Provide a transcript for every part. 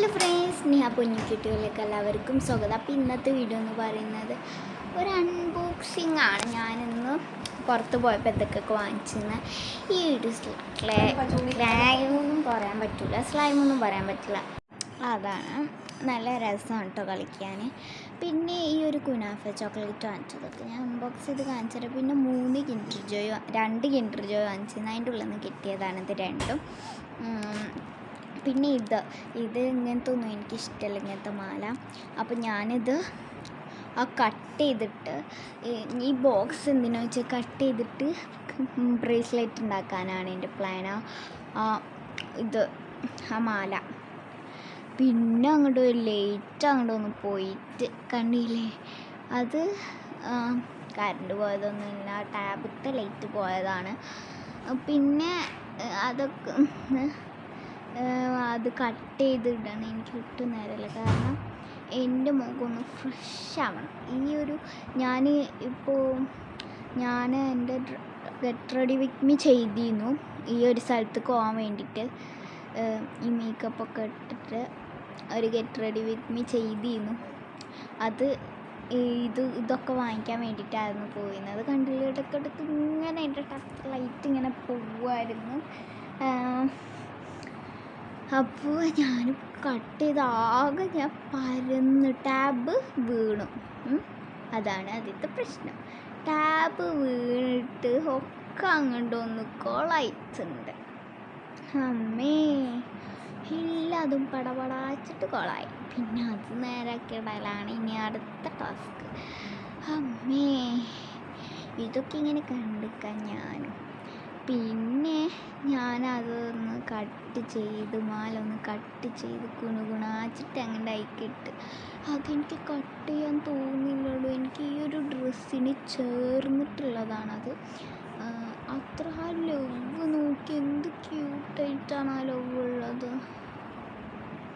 Hello friends, സ്നേഹ പൊന്നിക്കുട്ടികളിലേക്ക് എല്ലാവർക്കും സ്വാഗതം. അപ്പോൾ ഇന്നത്തെ വീഡിയോ എന്ന് പറയുന്നത് ഒരു അൺബോക്സിങ് ആണ്. ഞാനിന്ന് പുറത്ത് പോയപ്പോൾ എന്തൊക്കെയൊക്കെ വാങ്ങിച്ചിരുന്ന ഈ ഒരു സ്ലൈമൊന്നും പറയാൻ പറ്റില്ല, സ്ലൈമൊന്നും പറയാൻ പറ്റില്ല. അതാണ് നല്ല രസമാണ് കേട്ടോ കളിക്കാൻ. പിന്നെ ഈ ഒരു കുനാഫ ചോക്ലേറ്റ് വാങ്ങിച്ചതൊക്കെ ഞാൻ അൺബോക്സ് ചെയ്ത് കാണിച്ചത്. പിന്നെ 2 കിൻഡർ ജോയ് വാങ്ങിച്ചിരുന്നു. അതിൻ്റെ ഉള്ളിൽ നിന്ന് കിട്ടിയതാണ് ഇത് രണ്ടും. പിന്നെ ഇത് ഇങ്ങനത്തെ ഒന്നും എനിക്കിഷ്ടമല്ല, ഇങ്ങനത്തെ മാല. അപ്പോൾ ഞാനിത് കട്ട് ചെയ്തിട്ട് ഈ ബോക്സ് എന്തിനാ വെച്ചാൽ കട്ട് ചെയ്തിട്ട് ബ്രേസ്ലെറ്റ് ഉണ്ടാക്കാനാണ് എൻ്റെ പ്ലാൻ. ആ മാല. പിന്നെ അങ്ങോട്ട് ലേറ്റ് അങ്ങോട്ട് ഒന്ന് പോയിട്ട് കണ്ടില്ലേ, അത് കറണ്ട് പോയതൊന്നുമില്ല, ടാബിലത്തെ ലൈറ്റ് പോയതാണ്. പിന്നെ അതൊക്കെ അത് കട്ട് ചെയ്തിടണം. എനിക്ക് ഒട്ടും നേരമില്ല, കാരണം എൻ്റെ മുഖം ഒന്ന് ഫ്രഷ് ആവണം. ഞാൻ എൻ്റെ ഗെറ്റ് റെഡി വിത്ത് മീ ചെയ്തിരുന്നു ഈ ഒരു സ്ഥലത്തേക്ക് പോകാൻ വേണ്ടിയിട്ട്. ഈ മേക്കപ്പൊക്കെ ഇട്ടിട്ട് ഒരു ഗെറ്റ് റെഡി വിത്ത് മീ ചെയ്തിരുന്നു. അത് ഇതൊക്കെ വാങ്ങിക്കാൻ വേണ്ടിയിട്ടായിരുന്നു പോയിരുന്നത്. കണ്ടില്ല, ഇടയ്ക്കിടയ്ക്ക് ഇങ്ങനെ എൻ്റെ ലൈറ്റ് ഇങ്ങനെ പോവുമായിരുന്നു. അപ്പോൾ ഞാൻ കട്ട് ചെയ്ത് ആകെ ഞാൻ പരന്ന് ടാബ് വീണു. അതാണ് ആദ്യത്തെ പ്രശ്നം. ടാബ് വീണിട്ട് ഒക്കെ അങ്ങോട്ടൊന്ന് കൊളായിട്ടുണ്ട്. അമ്മേ, എല്ലാതും പടപടാച്ചിട്ട് കൊളായി. പിന്നെ അത് നേരാക്കിയിടലാണ് ഇനി അടുത്ത ടാസ്ക്. അമ്മേ, ഇതൊക്കെ ഇങ്ങനെ കണ്ടിക്കാൻ ഞാനും. പിന്നെ ഞാനതൊന്ന് കട്ട് ചെയ്ത് മാലൊന്ന് കട്ട് ചെയ്ത് കുണുകുണാച്ചിട്ട് അങ്ങനെ ആയിക്കിട്ട്. അതെനിക്ക് കട്ട് ചെയ്യാൻ തോന്നില്ലല്ലോ. എനിക്ക് ഈ ഒരു ഡ്രസ്സിന് ചേർന്നിട്ടുള്ളതാണത്. അത്ര ആ ലവ് നോക്കി, എന്ത് ക്യൂട്ടായിട്ടാണ് ആ ലവ് ഉള്ളത്.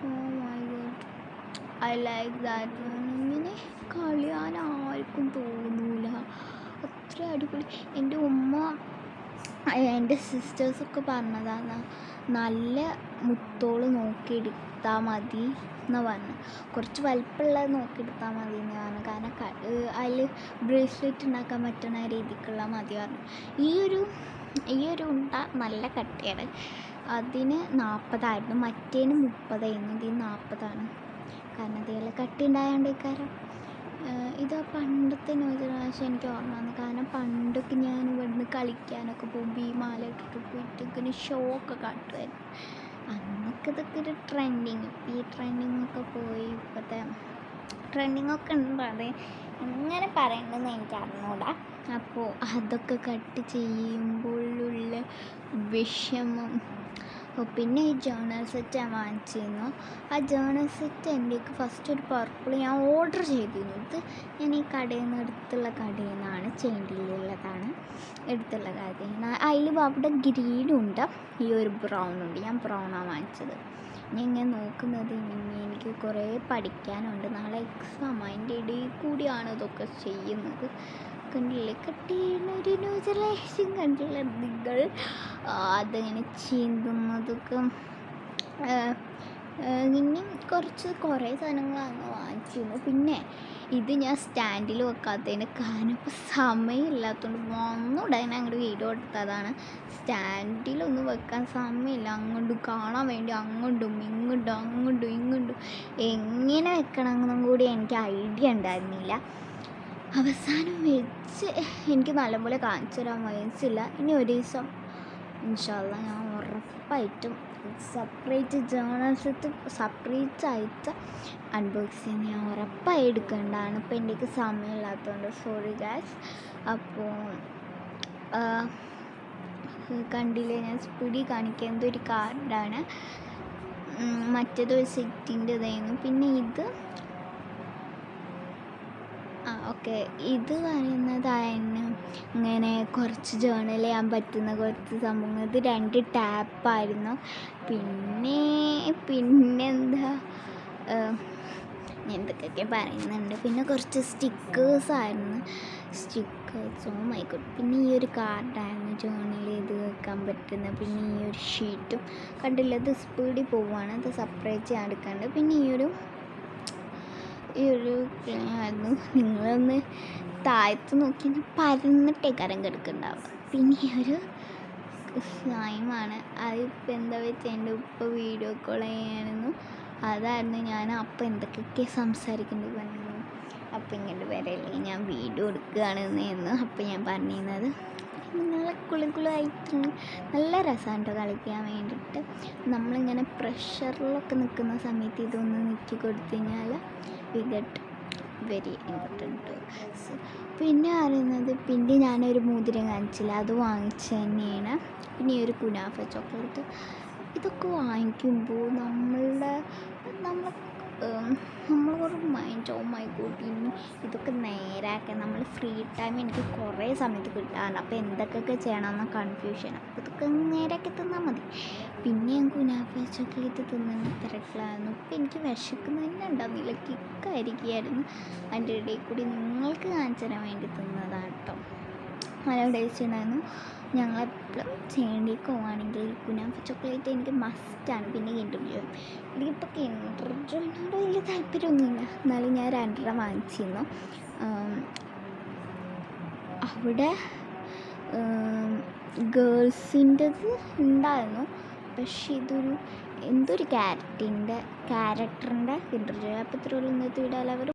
Oh my god, I like that. ഇങ്ങനെ കളിയാൻ ആർക്കും തോന്നൂല, അത്ര അടിപൊളി. എൻ്റെ ഉമ്മ എൻ്റെ സിസ്റ്റേഴ്സൊക്കെ പറഞ്ഞതാണ്, നല്ല മുത്തോള് നോക്കിയെടുത്താൽ മതി എന്ന് പറഞ്ഞു. കുറച്ച് വലിപ്പമുള്ളത് നോക്കിയെടുത്താൽ മതി എന്ന് പറഞ്ഞു. കാരണം അതിൽ ബ്രേസ്ലെറ്റ് ഉണ്ടാക്കാൻ പറ്റുന്ന രീതിക്കുള്ള മതി പറഞ്ഞു. ഈ ഒരു ഉണ്ട നല്ല കട്ടിയാണ്. അതിന് 40 മറ്റേന് 30, ഇതിന് 40. കാരണം അതേപോലെ കട്ടി ഉണ്ടായതുകൊണ്ട് ഇത് പണ്ടത്തെ നോജറാശം എനിക്ക് ഓർമ്മ വന്നു. കാരണം പണ്ടൊക്കെ ഞാൻ ഇവിടുന്ന് കളിക്കാനൊക്കെ പോകുമ്പോൾ ഈ മാല ഇട്ടിട്ട് പോയിട്ട് ഇങ്ങനെ ഷോ ഒക്കെ കാട്ടുമായിരുന്നു. അന്നൊക്കെ ഇതൊക്കെ ഒരു ട്രെൻഡിങ്. ഈ ട്രെൻഡിങ്ങൊക്കെ പോയി, ഇപ്പോഴത്തെ ട്രെൻഡിങ്ങൊക്കെ ഉണ്ട്. അത് എങ്ങനെ പറയണമെന്ന് എനിക്ക് അറിഞ്ഞൂടാ. അപ്പോൾ അതൊക്കെ കട്ട് ചെയ്യുമ്പോഴുള്ള വിഷമം. പിന്നെ ഈ ജേണൽ സെറ്റ് ഞാൻ വാങ്ങിച്ചിരുന്നു. ആ ജേണൽ സെറ്റ് എൻ്റെ ഫസ്റ്റ് ഒരു പർപ്പിൾ ഞാൻ ഓർഡർ ചെയ്തിരുന്നു. ഇത് ഞാൻ ഈ അടുത്തുള്ള കടയിൽ നിന്നാണ്, ചേണ്ടിയിലുള്ളതാണ്, അടുത്തുള്ള കടയിൽ നിന്ന്. അതിൽ അവിടെ ഗ്രീനുണ്ട്, ഈ ഒരു ബ്രൗണുണ്ട്. ഞാൻ ബ്രൗണാണ് വാങ്ങിച്ചത്. ഞാൻ ഇങ്ങനെ നോക്കുന്നത്, എനിക്ക് കുറേ പഠിക്കാനുണ്ട്, നാളെ എക്സാം, അതിൻ്റെ ഇടയിൽ കൂടിയാണ് ഇതൊക്കെ ചെയ്യുന്നത്. കണ്ടില്ലേ, കട്ടിയൊരു ന്യൂജലേഷൻ കണ്ടില്ല നിങ്ങൾ, അതിങ്ങനെ ചീന്തുന്നതൊക്കെ. ഇനിയും കുറേ സാധനങ്ങളാണ് വാങ്ങിച്ചിരുന്നു. പിന്നെ ഇത് ഞാൻ സ്റ്റാൻഡിൽ വെക്കാത്തതിന് കാരണം ഇപ്പോൾ സമയമില്ലാത്തതുകൊണ്ട് വന്നുടനെ അങ്ങോട്ട് വീഡിയോ എടുത്തതാണ്. സ്റ്റാൻഡിലൊന്നും വെക്കാൻ സമയമില്ല, അങ്ങോട്ടും കാണാൻ വേണ്ടി അങ്ങോട്ടും ഇങ്ങോട്ടും എങ്ങനെ വെക്കണമെന്നും കൂടി എനിക്ക് ഐഡിയ ഉണ്ടായിരുന്നില്ല. അവസാനം വെച്ച് എനിക്ക് നല്ലപോലെ കാണിച്ചു തരാൻ വയസ്സില്ല. ഇനി ഒരു ദിവസം ഇൻഷാ അല്ലാ ഞാൻ ഉറപ്പായിട്ടും സെപ്പറേറ്റ് ജേണൽസത്ത് സെപ്പറേറ്റ് ആയിട്ട് അൺബോക്സ് ചെയ്യാൻ ഞാൻ ഉറപ്പായി എടുക്കേണ്ടതാണ്. ഇപ്പോൾ എനിക്ക് സമയമില്ലാത്തതുകൊണ്ട് സോറി ഗായ്സ്. അപ്പോൾ കണ്ടില്ലേ, ഞാൻ സ്പീഡിൽ കാണിക്കുന്നത് ഒരു കാർഡാണ്, മറ്റേതൊരു സെറ്റിൻ്റെ ഇതായിരുന്നു. പിന്നെ ഓക്കെ, ഇത് പറയുന്നതായിരുന്നു ഇങ്ങനെ കുറച്ച് ജേണൽ ചെയ്യാൻ പറ്റുന്ന കുറച്ച് സംഭവങ്ങൾ. ഇത് 2 ടാപ്പായിരുന്നു. പിന്നെന്താ ഞാൻ എന്തൊക്കെ പറയുന്നുണ്ട്. പിന്നെ കുറച്ച് സ്റ്റിക്കേഴ്സായിരുന്നു. സ്റ്റിക്കേഴ്സും ആയിക്കോട്ടെ. പിന്നെ ഈ ഒരു കാർഡായിരുന്നു ജേർണൽ ചെയ്ത് വെക്കാൻ പറ്റുന്ന. പിന്നെ ഈ ഒരു ഷീറ്റും കണ്ടില്ല, ഇത് സ്പീഡിൽ പോവുകയാണ്, അത് സെപ്പറേറ്റ് ചെയ്യാൻ എടുക്കാണ്ട്. പിന്നെ ഈ ഒരു ആയിരുന്നു. നിങ്ങളൊന്ന് താഴത്ത് നോക്കി പരന്നിട്ടേ കരം കിടക്കുന്നുണ്ടാവുക. പിന്നെ ഈ ഒരു സ്ലൈമാണ്. അതിപ്പോൾ എന്താ വെച്ചാൽ എൻ്റെ ഉപ്പ വീഡിയോ കോൾ ചെയ്യായിരുന്നു. അതായിരുന്നു ഞാൻ അപ്പം എന്തൊക്കെയൊക്കെ സംസാരിക്കേണ്ടി പറഞ്ഞു. അപ്പം ഇങ്ങോട്ട് വരല്ലേ, ഞാൻ വീഡിയോ എടുക്കുകയാണെന്ന് അപ്പം ഞാൻ പറഞ്ഞിരുന്നത്. നല്ല കുളികുളായിട്ട് നല്ല രസമാണ് കേട്ടോ കളിക്കാൻ വേണ്ടിയിട്ട്. നമ്മളിങ്ങനെ പ്രഷറിലൊക്കെ നിൽക്കുന്ന സമയത്ത് ഇതൊന്ന് നീക്കി കൊടുത്തു കഴിഞ്ഞാൽ വി ഗെറ്റ് വെരി ഇമ്പോർട്ടൻറ്റ്. പിന്നെ അറിയുന്നത്, പിന്നെ ഞാനൊരു മോതിരം കാണിച്ചില്ല, അത് വാങ്ങിച്ച് തന്നെയാണ്. പിന്നെ ഈ ഒരു കുനാഫ ചോക്ലേറ്റ്, ഇതൊക്കെ വാങ്ങിക്കുമ്പോൾ നമ്മളൊരു മൈൻഡ് ആയിക്കോട്ടെ, ഇനി ഇതൊക്കെ നേരാക്കാൻ നമ്മൾ ഫ്രീ ടൈം എനിക്ക് കുറേ സമയത്ത് കിട്ടാറുണ്ട്. അപ്പോൾ എന്തൊക്കെയൊക്കെ ചെയ്യണമെന്ന കൺഫ്യൂഷൻ. അപ്പോൾ ഇതൊക്കെ നേരാക്കി തന്നാൽ മതി. പിന്നെ ഞാൻ കുനാഫ ചോക്ലേറ്റ് തിന്നുന്ന തിരക്കിലായിരുന്നു. ഇപ്പോൾ എനിക്ക് വിശക്കുന്നതന്നെ ഉണ്ടാകുന്നില്ല, കിക്കായിരിക്കുകയായിരുന്നു. അതിൻ്റെ ഇടയിൽ കൂടി നിങ്ങൾക്ക് കാണിച്ചു തരാൻ വേണ്ടി തിന്നതാണ് കേട്ടോ. നല്ല ടേസ്റ്റ് ഉണ്ടായിരുന്നു. ഞങ്ങളെപ്പോഴും ചേണ്ടിക്ക് പോവുകയാണെങ്കിൽ കുനാഫ ചോക്ലേറ്റ് എനിക്ക് മസ്റ്റാണ്. പിന്നെ കിൻഡർ ജോയ്, എനിക്കിപ്പോൾ കിൻഡർ ജോയിനോട് വലിയ താല്പര്യമൊന്നുമില്ല, എന്നാലും ഞാൻ 2 വാങ്ങിച്ചിരുന്നു. അവിടെ ഗേൾസിൻ്റെത് ഉണ്ടായിരുന്നു, പക്ഷേ എന്തൊരു ക്യാരക്ടറിൻ്റെ കിൻഡർ ജോയ്. അപ്പോൾ ഇത്രയുള്ള ഇന്നത്തെ വീഡിയോ എല്ലാവരും